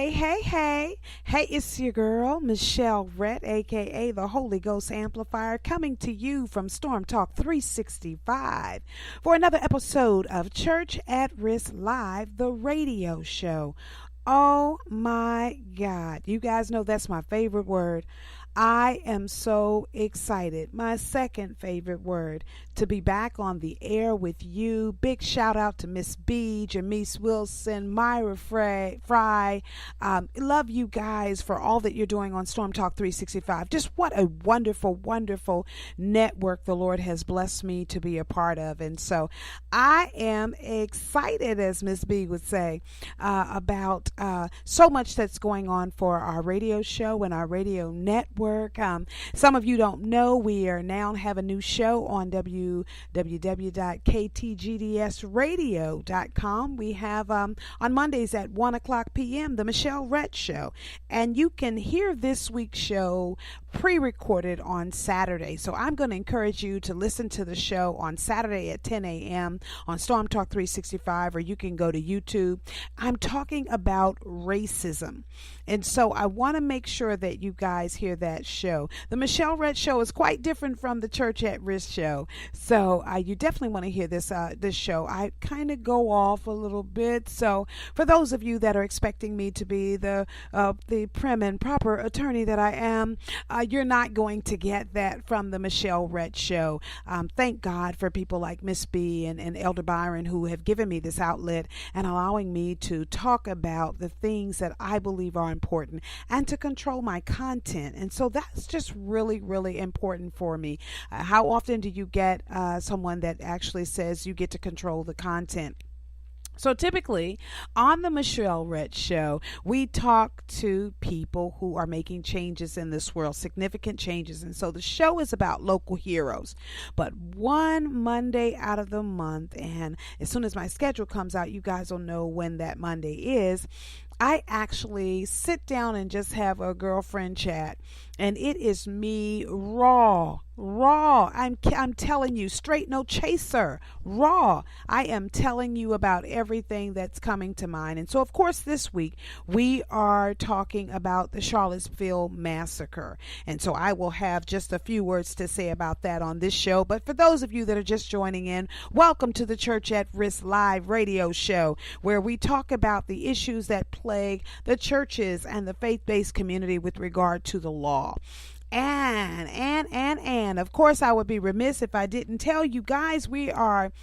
Hey, it's your girl, Michelle Rhett, aka the Holy Ghost Amplifier, coming to you from Storm Talk 365 for another episode of Church at Risk Live, the radio show. Oh my God, you guys know that's my favorite word. I am so excited. My second favorite word, to be back on the air with you. Big shout out to Miss B, Jamise Wilson, Myra Fry. Love you guys for all that you're doing on Storm Talk 365. Just what a wonderful, wonderful network the Lord has blessed me to be a part of. And so I am excited, as Miss B would say, about so much that's going on for our radio show and our radio network. Some of you don't know, we are now have a new show on www.ktgdsradio.com. We have on Mondays at 1 o'clock p.m. the Michelle Rhett Show, and you can hear this week's show pre-recorded on Saturday. So I'm going to encourage you to listen to the show on Saturday at 10 a.m. on Storm Talk 365, or you can go to YouTube. I'm talking about racism. And so I want to make sure that you guys hear that show. The Michelle Rhett Show is quite different from the Church at Risk Show. So you definitely want to hear this show. I kind of go off a little bit. So for those of you that are expecting me to be the prim and proper attorney that I am, you're not going to get that from the Michelle Rhett Show. Thank God for people like Miss B and Elder Byron who have given me this outlet and allowing me to talk about the things that I believe are important and to control my content. And so that's just really, really important for me. How often do you get someone that actually says you get to control the content? So typically on the Michelle Rhett Show, we talk to people who are making changes in this world, significant changes. And so the show is about local heroes. But one Monday out of the month, and as soon as my schedule comes out, you guys will know when that Monday is, I actually sit down and just have a girlfriend chat, and it is me raw. I'm telling you, straight, no chaser, raw. I am telling you about everything that's coming to mind. And so, of course, this week we are talking about the Charlottesville massacre. And so I will have just a few words to say about that on this show. But for those of you that are just joining in, welcome to the Church at Risk Live radio show, where we talk about the issues that plague the churches and the faith-based community with regard to the law. And of course, I would be remiss if I didn't tell you guys we are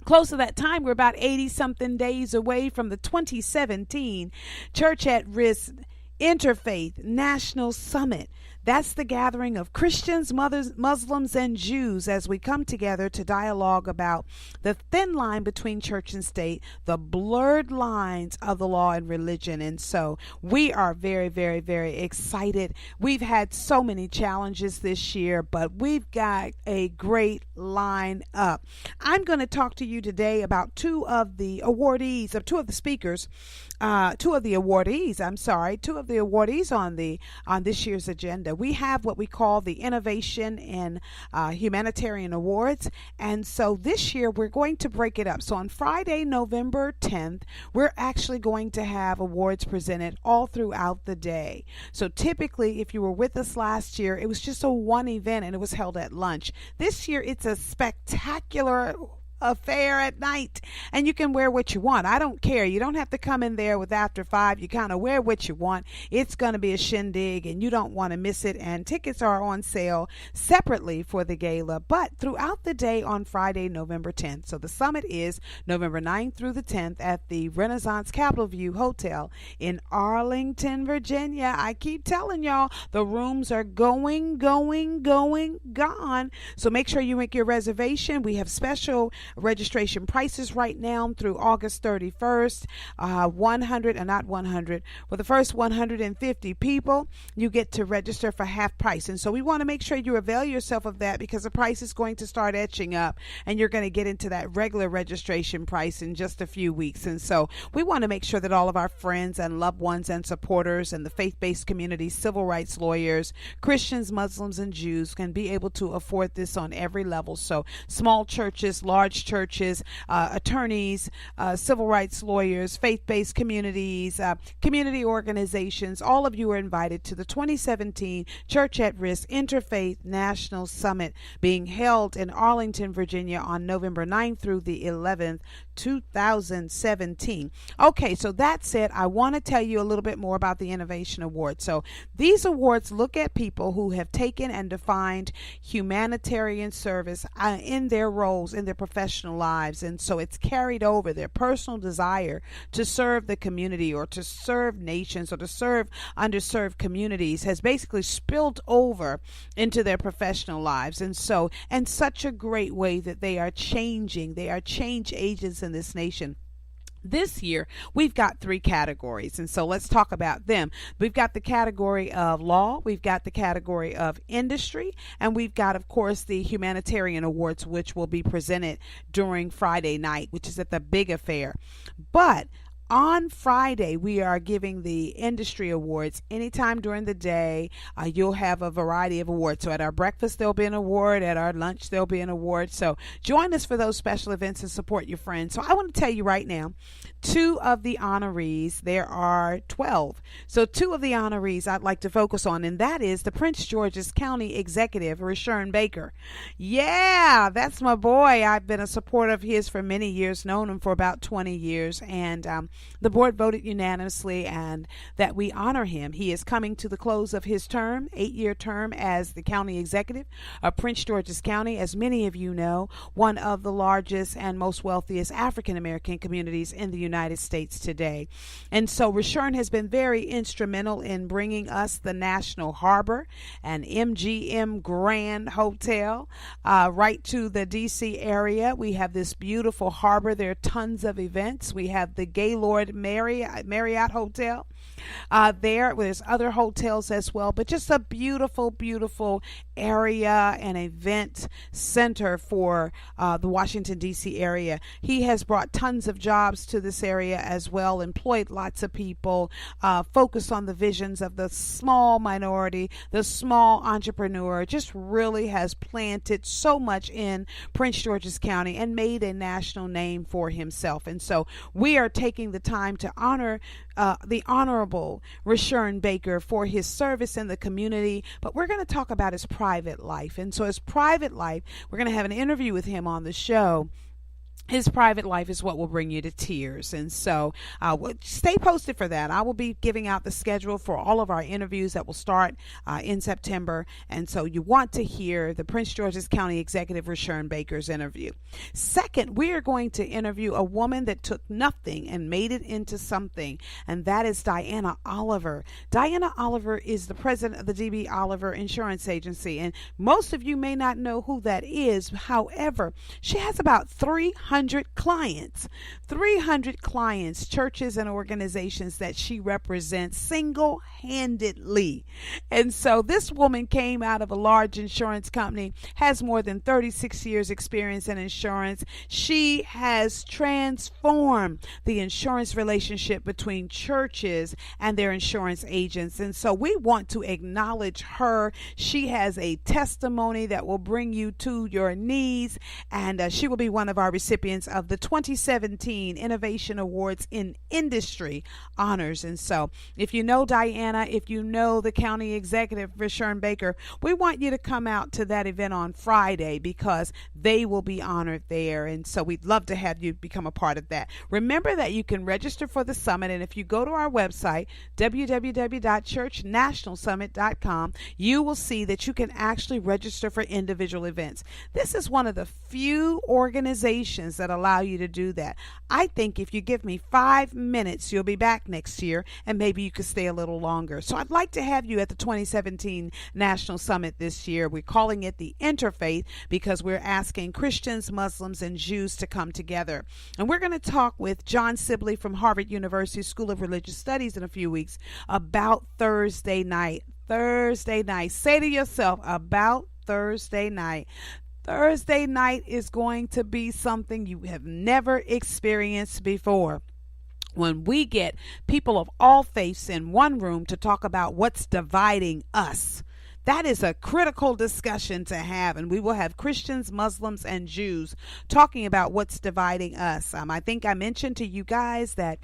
close to that time. We're about 80-something days away from the 2017 Church at Risk Interfaith National Summit. That's the gathering of Christians, Muslims, and Jews as we come together to dialogue about the thin line between church and state, the blurred lines of the law and religion. And so we are very, very, very excited. We've had so many challenges this year, but we've got a great line up. I'm going to talk to you today about two of the awardees on this year's agenda. We have what we call the Innovation in Humanitarian Awards. And so this year we're going to break it up. So on Friday, November 10th, we're actually going to have awards presented all throughout the day. So typically, if you were with us last year, it was just a one event and it was held at lunch. This year, it's a spectacular affair at night, and you can wear what you want. I don't care. You don't have to come in there with after 5. You kind of wear what you want. It's going to be a shindig, and you don't want to miss it. And tickets are on sale separately for the gala, but throughout the day on Friday, November 10th. So the summit is November 9th through the 10th at the Renaissance Capitol View Hotel in Arlington, Virginia. I keep telling y'all, the rooms are gone. So make sure you make your reservation. We have special registration prices right now through August 31st. 100 and not 100. For the first 150 people, you get to register for half price. And so we want to make sure you avail yourself of that, because the price is going to start etching up and you're going to get into that regular registration price in just a few weeks. And so we want to make sure that all of our friends and loved ones and supporters and the faith-based community, civil rights lawyers, Christians, Muslims, and Jews can be able to afford this on every level. So small churches, large large churches, attorneys, civil rights lawyers, faith-based communities, community organizations. All of you are invited to the 2017 Church at Risk Interfaith National Summit being held in Arlington, Virginia on November 9th through the 11th, 2017. Okay, so that said, I want to tell you a little bit more about the Innovation Award. So these awards look at people who have taken and defined humanitarian service in their roles, in their professional lives. And so it's carried over their personal desire to serve the community or to serve nations or to serve underserved communities has basically spilled over into their professional lives. And so, and such a great way that they are changing. They are change agents in this nation. This year, we've got 3 categories, and so let's talk about them. We've got the category of law, we've got the category of industry, and we've got, of course, the Humanitarian Awards, which will be presented during Friday night, which is at the Big Affair. But on Friday, we are giving the industry awards. Anytime during the day, you'll have a variety of awards. So at our breakfast, there'll be an award. At our lunch, there'll be an award. So join us for those special events and support your friends. So I want to tell you right now, 2 of the honorees, there are 12. So 2 of the honorees I'd like to focus on, and that is the Prince George's County Executive, Rushern Baker. Yeah, that's my boy. I've been a supporter of his for many years, known him for about 20 years, and the board voted unanimously and that we honor him. He is coming to the close of his term, 8-year term as the county executive of Prince George's County. As many of you know, one of the largest and most wealthiest African American communities in the United States today. And so Rushern has been very instrumental in bringing us the National Harbor and MGM Grand Hotel right to the DC area. We have this beautiful harbor. There are tons of events. We have the Gaylord Marriott Hotel there's other hotels as well, but just a beautiful, beautiful area and event center for the Washington, D.C. area. He has brought tons of jobs to this area as well, employed lots of people, focused on the visions of the small minority, the small entrepreneur, just really has planted so much in Prince George's County and made a national name for himself. And so we are taking the time to honor the Honorable Rushern Baker for his service in the community, but we're going to talk about his private life. And so his private life, we're going to have an interview with him on the show. His private life is what will bring you to tears. And so stay posted for that. I will be giving out the schedule for all of our interviews that will start in September. And so you want to hear the Prince George's County Executive Rushern Baker's interview. Second, we are going to interview a woman that took nothing and made it into something. And that is Dianna Oliver. Dianna Oliver is the president of the D.B. Oliver Insurance Agency. And most of you may not know who that is. However, she has about 300 clients, churches and organizations that she represents single-handedly. And so this woman came out of a large insurance company, has more than 36 years experience in insurance. She has transformed the insurance relationship between churches and their insurance agents. And so we want to acknowledge her. She has a testimony that will bring you to your knees, and she will be one of our recipients of the 2017 Innovation Awards in Industry honors. And so if you know Dianna, if you know the county executive, Rushern Baker, we want you to come out to that event on Friday because they will be honored there. And so we'd love to have you become a part of that. Remember that you can register for the summit. And if you go to our website, www.churchnationalsummit.com, you will see that you can actually register for individual events. This is one of the few organizations that allow you to do that. I think if you give me 5 minutes, you'll be back next year and maybe you could stay a little longer. So I'd like to have you at the 2017 National Summit this year. We're calling it the Interfaith because we're asking Christians, Muslims, and Jews to come together. And we're going to talk with John Sibley from Harvard University School of Religious Studies in a few weeks about Thursday night. Thursday night. Say to yourself about Thursday night. Thursday night is going to be something you have never experienced before. When we get people of all faiths in one room to talk about what's dividing us. That is a critical discussion to have, and we will have Christians, Muslims, and Jews talking about what's dividing us. I think I mentioned to you guys that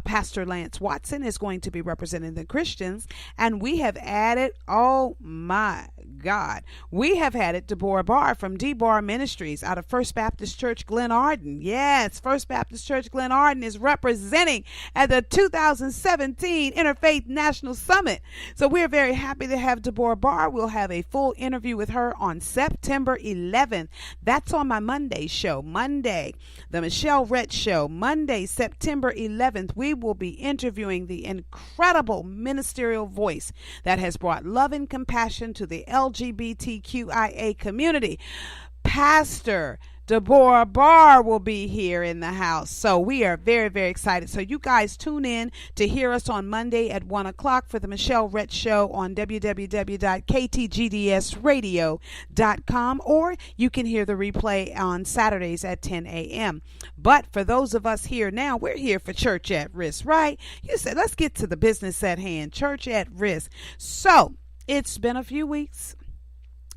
Pastor Lance Watson is going to be representing the Christians, and we have added, oh my God, we have added Deborah Barr from D-Bar Ministries out of First Baptist Church Glen Arden. Yes, First Baptist Church Glen Arden is representing at the 2017 Interfaith National Summit. So we're very happy to have Deborah Barr. We'll have a full interview with her on September 11th. That's on my Monday show. Monday, the Michelle Rhett Show. Monday, September 11th, we will be interviewing the incredible ministerial voice that has brought love and compassion to the LGBTQIA community. Pastor Deborah Barr will be here in the house. So we are very, very excited. So you guys tune in to hear us on Monday at 1 o'clock for the Michelle Rhett Show on www.ktgdsradio.com, or you can hear the replay on Saturdays at 10 a.m. But for those of us here now, we're here for Church at Risk, right? You said, let's get to the business at hand. Church at Risk. So it's been a few weeks,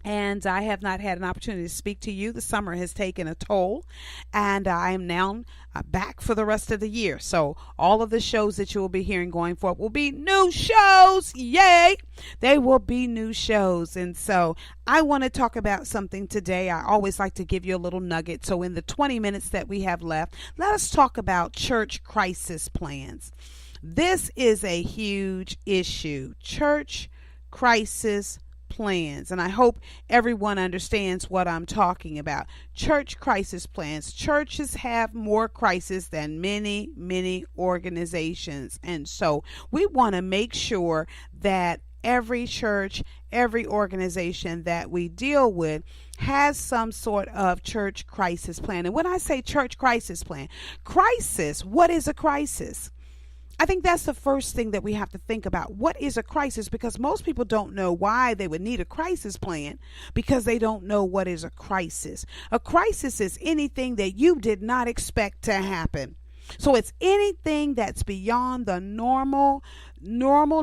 and I have not had an opportunity to speak to you. The summer has taken a toll, and I am now back for the rest of the year. So all of the shows that you will be hearing going forward will be new shows. Yay! They will be new shows. And so I want to talk about something today. I always like to give you a little nugget. So in the 20 minutes that we have left, let us talk about church crisis plans. This is a huge issue. Church crisis plans. And I hope everyone understands what I'm talking about. Church crisis plans. Churches have more crises than many organizations. And so we want to make sure that every church, every organization that we deal with has some sort of church crisis plan. And when I say church crisis plan, crisis, what is a crisis? I think that's the first thing that we have to think about. What is a crisis? Because most people don't know why they would need a crisis plan, because they don't know what is a crisis. A crisis is anything that you did not expect to happen. So it's anything that's beyond the normal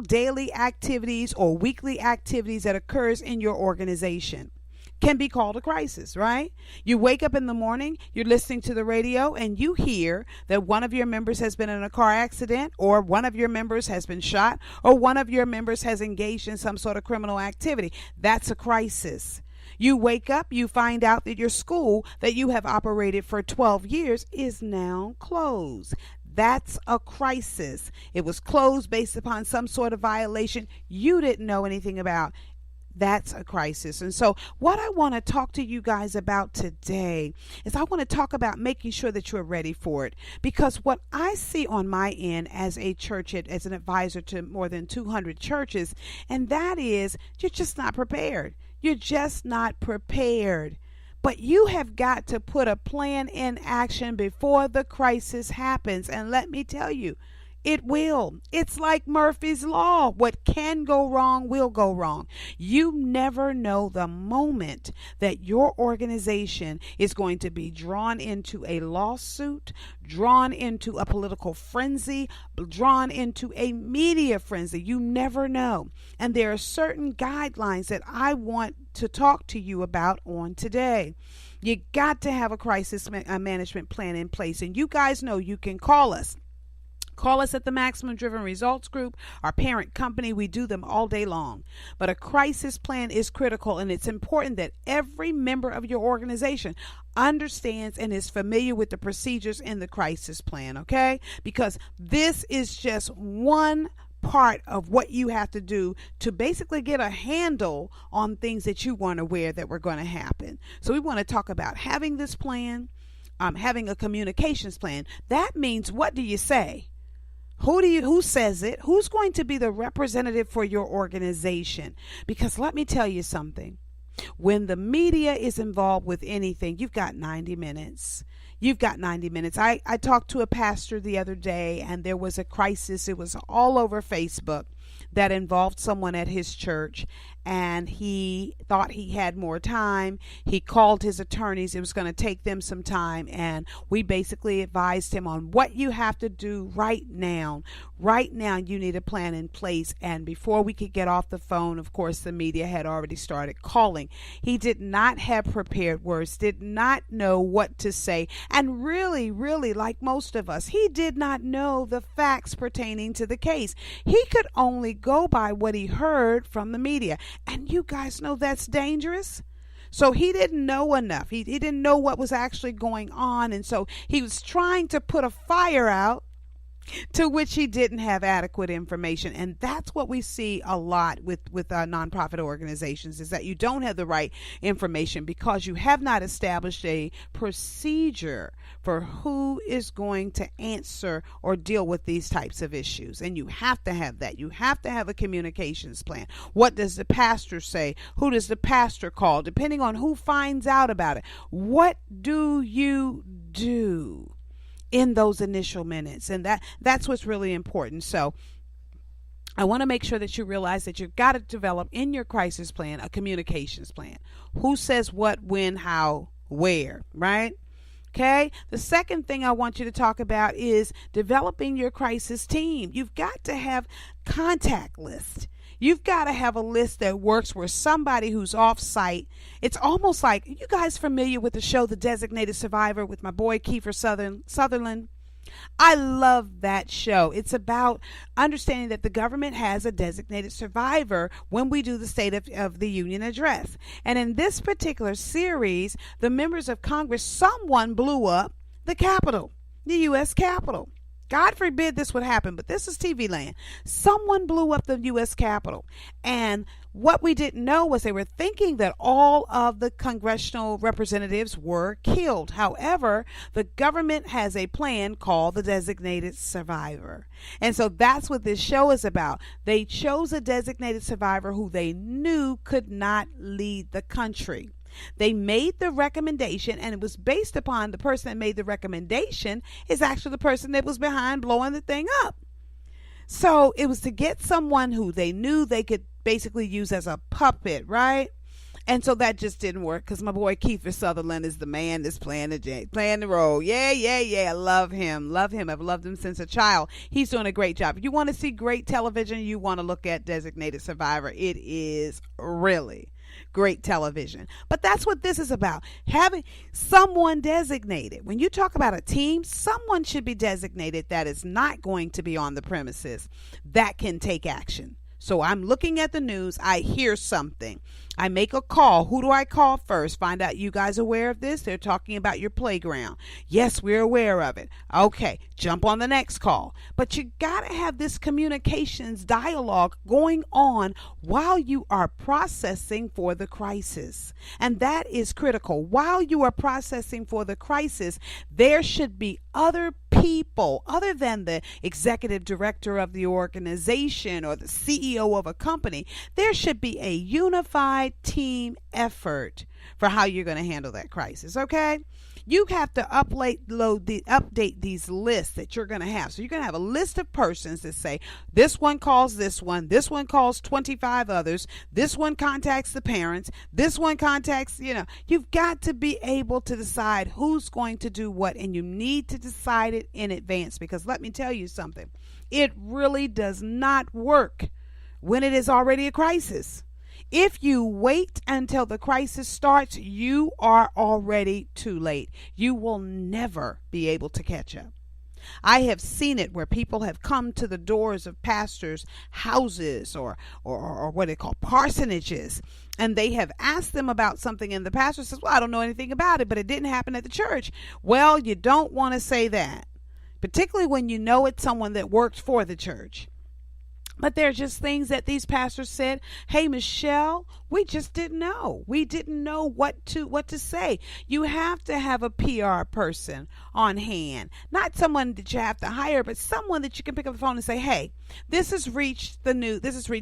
daily activities or weekly activities that occurs in your organization. Can be called a crisis, right? You wake up in the morning, you're listening to the radio, and you hear that one of your members has been in a car accident, or one of your members has been shot, or one of your members has engaged in some sort of criminal activity. That's a crisis. You wake up, you find out that your school that you have operated for 12 years is now closed. That's a crisis. It was closed based upon some sort of violation you didn't know anything about. That's a crisis. And so what I want to talk to you guys about today is I want to talk about making sure that you're ready for it. Because what I see on my end as a church, as an advisor to more than 200 churches, and that is you're just not prepared. You're just not prepared. But you have got to put a plan in action before the crisis happens. And let me tell you, it will. It's like Murphy's Law. What can go wrong will go wrong. You never know the moment that your organization is going to be drawn into a lawsuit, drawn into a political frenzy, drawn into a media frenzy. You never know. And there are certain guidelines that I want to talk to you about on today. You got to have a crisis management plan in place. And you guys know you can call us. Call us at the Maximum Driven Results Group, our parent company. We do them all day long. But a crisis plan is critical, and it's important that every member of your organization understands and is familiar with the procedures in the crisis plan, okay? Because this is just one part of what you have to do to basically get a handle on things that you weren't aware that were going to happen. So we want to talk about having this plan, having a communications plan. That means, what do you say? Who says it? Who's going to be the representative for your organization? Because let me tell you something. When the media is involved with anything, you've got 90 minutes. You've got 90 minutes. I talked to a pastor the other day, and there was a crisis. It was all over Facebook that involved someone at his church. and he thought he had more time. He called his attorneys. It was going to take them some time, and we basically advised him on what you have to do right now. Right now, you need a plan in place. And before we could get off the phone, of course, the media had already started calling. He did not have prepared words, did not know what to say. And really, like most of us, he did not know the facts pertaining to the case. He could only go by what he heard from the media. And you guys know that's dangerous. So he didn't know enough. He didn't know what was actually going on. And so he was trying to put a fire out to which he didn't have adequate information. And that's what we see a lot with nonprofit organizations, is that you don't have the right information because you have not established a procedure for who is going to answer or deal with these types of issues. And you have to have that. You have to have a communications plan. What does the pastor say? Who does the pastor call? Depending on who finds out about it. What do you do in those initial minutes? And that's what's really important. So I want to make sure that you realize that you've got to develop in your crisis plan a communications plan. Who says what, when, how, where, right? Okay. The second thing I want you to talk about is developing your crisis team. You've got to have contact lists. You've got to have a list that works where somebody who's off site, it's almost like, you guys familiar with the show The Designated Survivor with my boy Kiefer Sutherland? I love that show. It's about understanding that the government has a designated survivor when we do the State of the Union address. And in this particular series, the members of Congress, someone blew up the Capitol, the U.S. Capitol. God forbid this would happen, but this is TV land. Someone blew up the U.S. Capitol. And what we didn't know was they were thinking that all of the congressional representatives were killed. However, the government has a plan called the Designated Survivor. And so that's what this show is about. They chose a designated survivor who they knew could not lead the country. They made the recommendation, and it was based upon the person that made the recommendation is actually the person that was behind blowing the thing up. So it was to get someone who they knew they could basically use as a puppet, right? And so that just didn't work because my boy Kiefer Sutherland is the man that's playing the role. Yeah. I love him. I've loved him since a child. He's doing a great job. If you want to see great television, you want to look at Designated Survivor. It is really great television. But that's what this is about. Having someone designated. When you talk about a team, someone should be designated that is not going to be on the premises, that can take action. So I'm looking at the news. I hear something. I make a call. Who do I call first? Find out, you guys aware of this? They're talking about your playground. Yes, we're aware of it. Okay, jump on the next call. But you got to have this communications dialogue going on while you are processing for the crisis. And that is critical. While you are processing for the crisis, there should be other people other than the executive director of the organization or the CEO of a company. There should be a unified team effort for how you're going to handle that crisis. Okay, you have to update these lists that you're going to have. So you're going to have a list of persons that say this one calls this one calls 25 others, this one contacts the parents, this one contacts, you've got to be able to decide who's going to do what, and you need to decide it in advance, because let me tell you something, it really does not work when it is already a crisis. If you wait until the crisis starts, you are already too late. You will never be able to catch up. I have seen it where people have come to the doors of pastors' houses or what they call parsonages, and they have asked them about something, and the pastor says, well, I don't know anything about it, but it didn't happen at the church. Well, you don't want to say that, particularly when you know it's someone that worked for the church. But there are just things that these pastors said, hey, Michelle, we just didn't know. We didn't know what to say. You have to have a PR person on hand, not someone that you have to hire, but someone that you can pick up the phone and say, hey, this has reached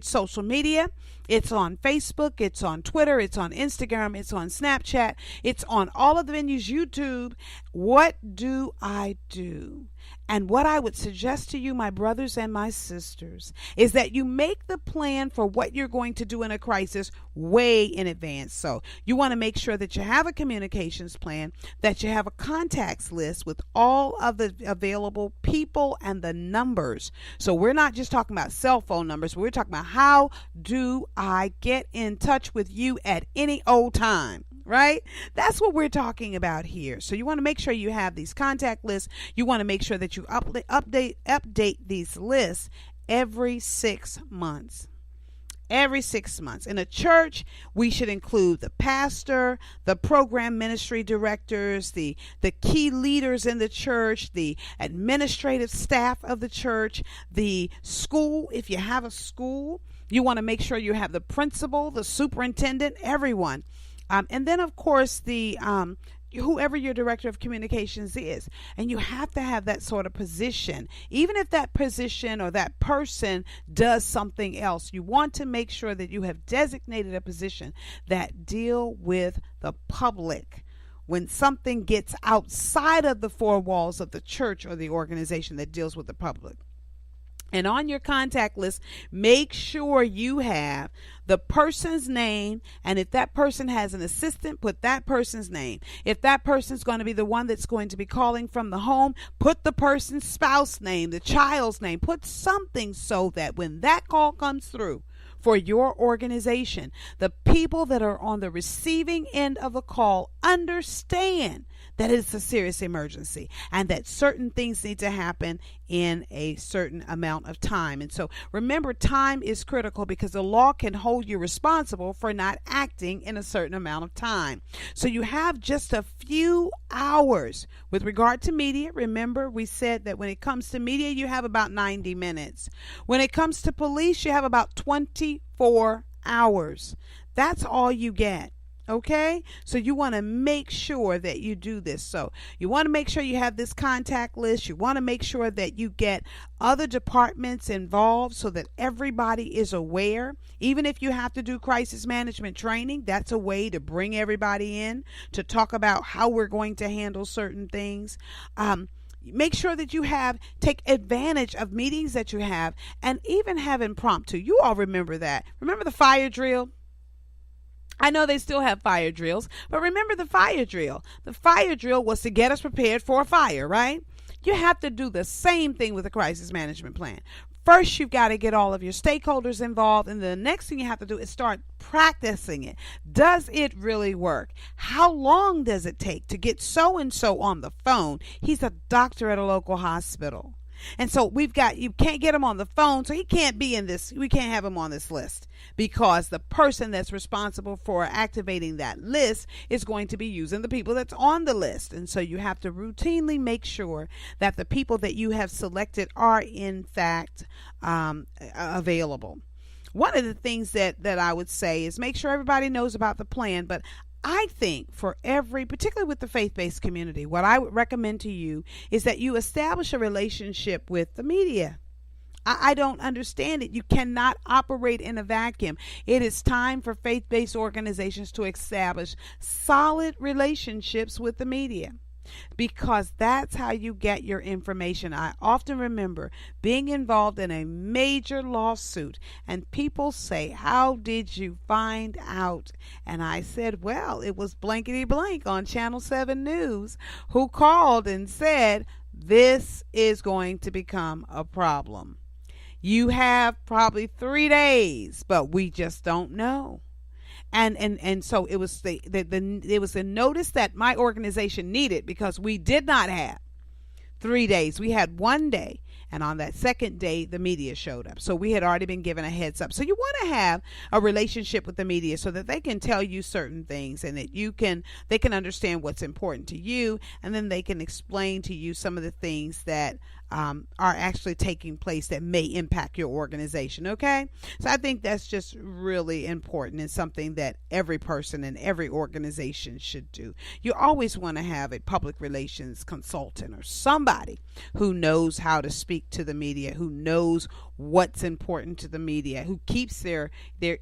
social media. It's on Facebook. It's on Twitter. It's on Instagram. It's on Snapchat. It's on all of the venues, YouTube. What do I do? And what I would suggest to you, my brothers and my sisters, is is that you make the plan for what you're going to do in a crisis way in advance. So you want to make sure that you have a communications plan, that you have a contacts list with all of the available people and the numbers. So we're not just talking about cell phone numbers. We're talking about how do I get in touch with you at any old time, right? That's what we're talking about here. So you want to make sure you have these contact lists. You want to make sure that you update these lists every 6 months. Every 6 months. In a church, we should include the pastor, the program ministry directors, the key leaders in the church, the administrative staff of the church, the school. If you have a school, you want to make sure you have the principal, the superintendent, everyone. And then, of course, the whoever your director of communications is. And you have to have that sort of position. Even if that position or that person does something else, you want to make sure that you have designated a position that deal with the public. When something gets outside of the four walls of the church or the organization that deals with the public. And on your contact list, make sure you have the person's name. And if that person has an assistant, put that person's name. If that person's going to be the one that's going to be calling from the home, put the person's spouse name, the child's name. Put something so that when that call comes through for your organization, the people that are on the receiving end of the call understand that it's a serious emergency and that certain things need to happen in a certain amount of time. And so remember, time is critical because the law can hold you responsible for not acting in a certain amount of time. So you have just a few hours. With regard to media, remember we said that when it comes to media, you have about 90 minutes. When it comes to police, you have about 24 hours. That's all you get. Okay, so you want to make sure that you do this. So you want to make sure you have this contact list. You want to make sure that you get other departments involved so that everybody is aware. Even if you have to do crisis management training, that's a way to bring everybody in to talk about how we're going to handle certain things. Make sure that you take advantage of meetings that you have and even have impromptu. You all remember that. Remember the fire drill? I know they still have fire drills, but remember the fire drill. The fire drill was to get us prepared for a fire, right? You have to do the same thing with a crisis management plan. First, you've got to get all of your stakeholders involved, and the next thing you have to do is start practicing it. Does it really work? How long does it take to get so-and-so on the phone? He's a doctor at a local hospital. And so you can't get him on the phone, so he can't be in this. We can't have him on this list because the person that's responsible for activating that list is going to be using the people that's on the list. And so you have to routinely make sure that the people that you have selected are in fact available. One of the things that I would say is make sure everybody knows about the plan, but I think particularly with the faith-based community, what I would recommend to you is that you establish a relationship with the media. I don't understand it. You cannot operate in a vacuum. It is time for faith-based organizations to establish solid relationships with the media, because that's how you get your information. I often remember being involved in a major lawsuit and people say, "How did you find out?" And I said, well, it was blankety blank on Channel 7 News who called and said, this is going to become a problem. You have probably 3 days, but we just don't know. And so it was it was a notice that my organization needed because we did not have 3 days. We had 1 day. And on that second day, the media showed up. So we had already been given a heads up. So you want to have a relationship with the media so that they can tell you certain things and that they can understand what's important to you. And then they can explain to you some of the things that are actually taking place that may impact your organization. Okay. So I think that's just really important and something that every person and every organization should do. You always want to have a public relations consultant or somebody who knows how to speak to the media, who knows what's important to the media, who keeps their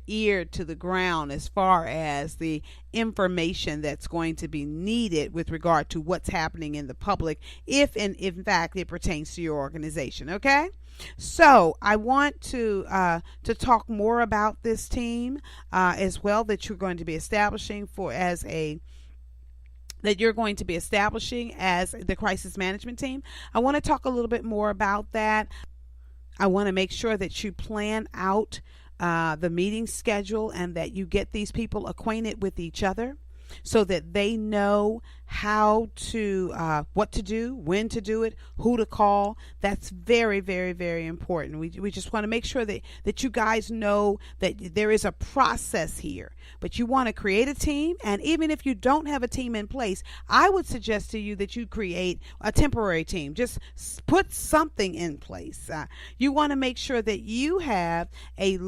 ear to the ground as far as the information that's going to be needed with regard to what's happening in the public, if and in fact it pertains to your organization. Okay? So I want to talk more about this team as well that you're going to be establishing as the crisis management team. I want to talk a little bit more about that. I want to make sure that you plan out the meeting schedule and that you get these people acquainted with each other so that they know how to what to do, when to do it, who to call. That's very, very, very important. We just want to make sure that you guys know that there is a process here. But you want to create a team, and even if you don't have a team in place, I would suggest to you that you create a temporary team. Just put something in place. You want to make sure that you have a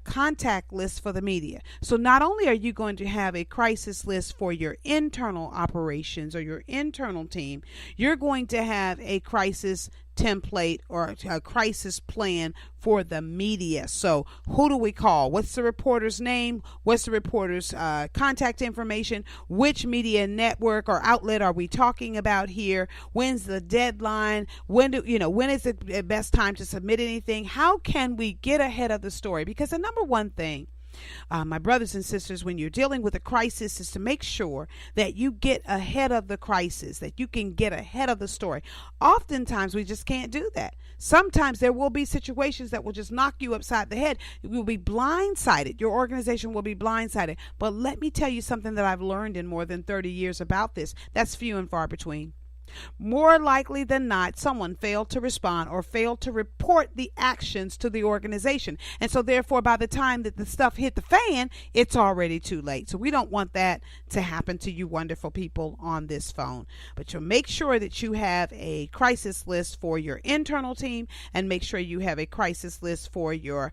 contact list for the media. So not only are you going to have a crisis list for your internal operations or your internal team, you're going to have a crisis template or a crisis plan for the media. So who do we call? What's the reporter's name? What's the reporter's contact information? Which media network or outlet are we talking about here? When's the deadline? When is the best time to submit anything? How can we get ahead of the story? Because the number one thing, my brothers and sisters, when you're dealing with a crisis, is to make sure that you get ahead of the crisis, that you can get ahead of the story. Oftentimes, we just can't do that. Sometimes there will be situations that will just knock you upside the head. You will be blindsided. Your organization will be blindsided. But let me tell you something that I've learned in more than 30 years about this. That's few and far between. More likely than not, someone failed to respond or failed to report the actions to the organization. And so therefore, by the time that the stuff hit the fan, it's already too late. So we don't want that to happen to you wonderful people on this phone. But you'll make sure that you have a crisis list for your internal team and make sure you have a crisis list for your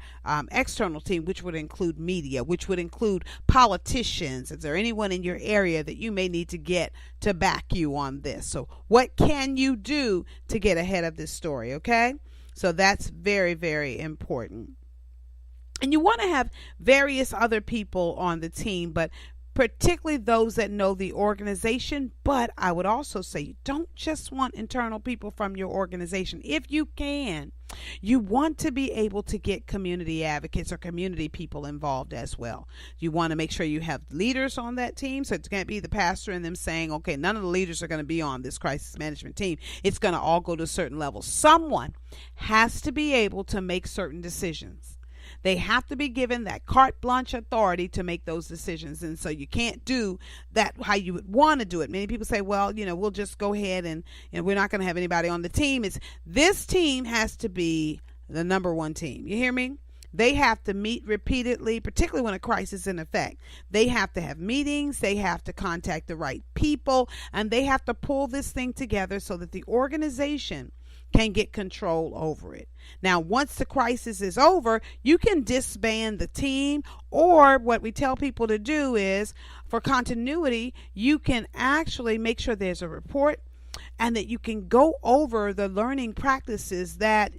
external team, which would include media, which would include politicians. Is there anyone in your area that you may need to get to back you on this? So what can you do to get ahead of this story? Okay. So that's very, very important. And you want to have various other people on the team, but particularly those that know the organization. But I would also say you don't just want internal people from your organization. If you can, you want to be able to get community advocates or community people involved as well. You want to make sure you have leaders on that team. So it can't be the pastor and them saying, okay, none of the leaders are going to be on this crisis management team. It's going to all go to a certain level. Someone has to be able to make certain decisions. They have to be given that carte blanche authority to make those decisions. And so you can't do that how you would want to do it. Many people say, well, we'll just go ahead and we're not going to have anybody on the team. This team has to be the number one team. You hear me? They have to meet repeatedly, particularly when a crisis is in effect. They have to have meetings. They have to contact the right people, and they have to pull this thing together so that the organization can get control over it. Now, once the crisis is over, you can disband the team, or what we tell people to do is, for continuity, you can actually make sure there's a report and that you can go over the learning practices that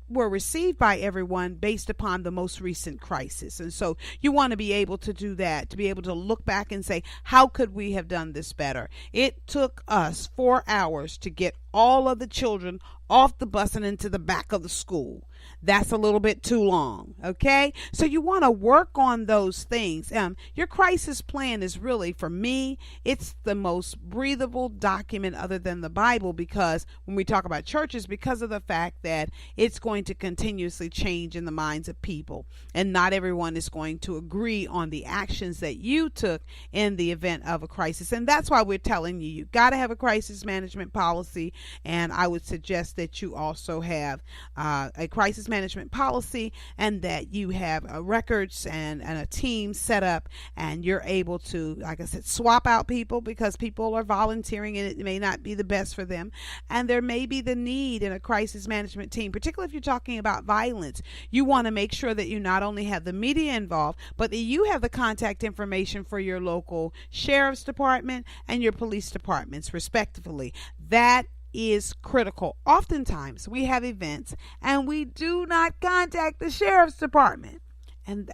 were received by everyone based upon the most recent crisis. And so you want to be able to do that, to be able to look back and say, how could we have done this better? It took us 4 hours to get all of the children off the bus and into the back of the school. That's a little bit too long. Okay. So you want to work on those things. Your crisis plan is really, for me, it's the most breathable document other than the Bible, because when we talk about churches, because of the fact that it's going to continuously change in the minds of people, and not everyone is going to agree on the actions that you took in the event of a crisis. And that's why we're telling you, you've got to have a crisis management policy. And I would suggest that you also have a crisis management policy, and that you have records and a team set up, and you're able to, like I said, swap out people because people are volunteering and it may not be the best for them. And there may be the need in a crisis management team, particularly if you're talking about violence. You want to make sure that you not only have the media involved, but that you have the contact information for your local sheriff's department and your police departments, respectively. That is critical. Oftentimes we have events and we do not contact the sheriff's department. And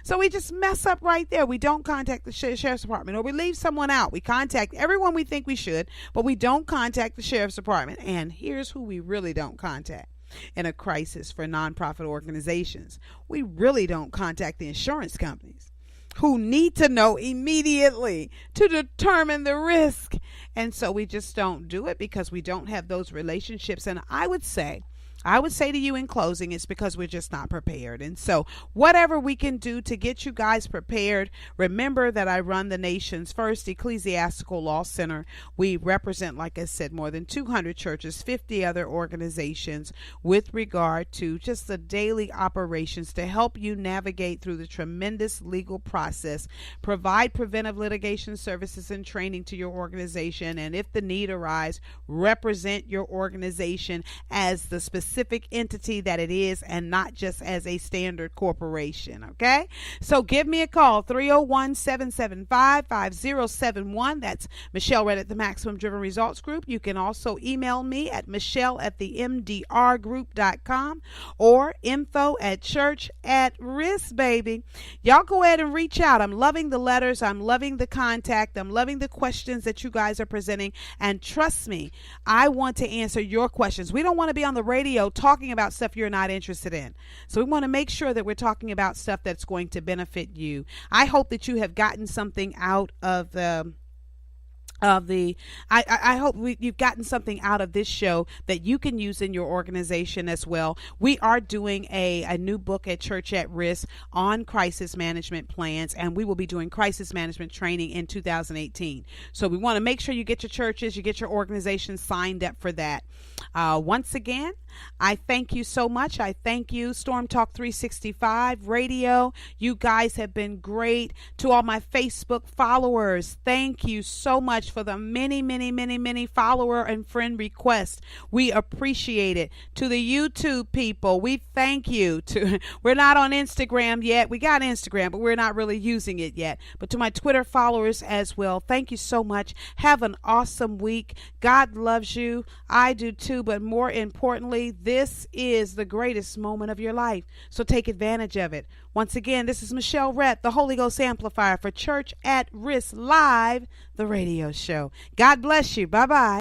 so we just mess up right there. We don't contact the sheriff's department, or we leave someone out. We contact everyone we think we should, but we don't contact the sheriff's department. And here's who we really don't contact in a crisis for nonprofit organizations. We really don't contact the insurance companies, who need to know immediately to determine the risk. And so we just don't do it because we don't have those relationships. And I would say to you in closing, it's because we're just not prepared. And so whatever we can do to get you guys prepared, remember that I run the nation's first ecclesiastical law center. We represent, like I said, more than 200 churches, 50 other organizations with regard to just the daily operations to help you navigate through the tremendous legal process, provide preventive litigation services and training to your organization, and if the need arises, represent your organization as the specific entity that it is and not just as a standard corporation. Okay, so give me a call, 301-775-5071. That's Michelle Rhett at the Maximum Driven Results Group. You can also email me at michelle@themdrgroup.com or info@church@risk, baby. Y'all go ahead and reach out. I'm loving the letters. I'm loving the contact. I'm loving the questions that you guys are presenting. And trust me, I want to answer your questions. We don't want to be on the radio talking about stuff you're not interested in. So we want to make sure that we're talking about stuff that's going to benefit you. I hope that you have gotten something out of I hope you've gotten something out of this show that you can use in your organization as well. We are doing a new book at Church at Risk on crisis management plans, and we will be doing crisis management training in 2018. So we want to make sure you get your churches, you get your organizations signed up for that. Once again, I thank you so much. I thank you, Storm Talk 365 Radio. You guys have been great. To all my Facebook followers, thank you so much for the many follower and friend requests. We appreciate it. To the YouTube people, we thank you. We're not on Instagram yet. We got Instagram, but we're not really using it yet. But to my Twitter followers as well, thank you so much. Have an awesome week. God loves you. I do too, but more importantly, this is the greatest moment of your life. So take advantage of it. Once again, this is Michelle Rhett, the Holy Ghost Amplifier for Church at Risk Live, the radio show. God bless you. Bye-bye.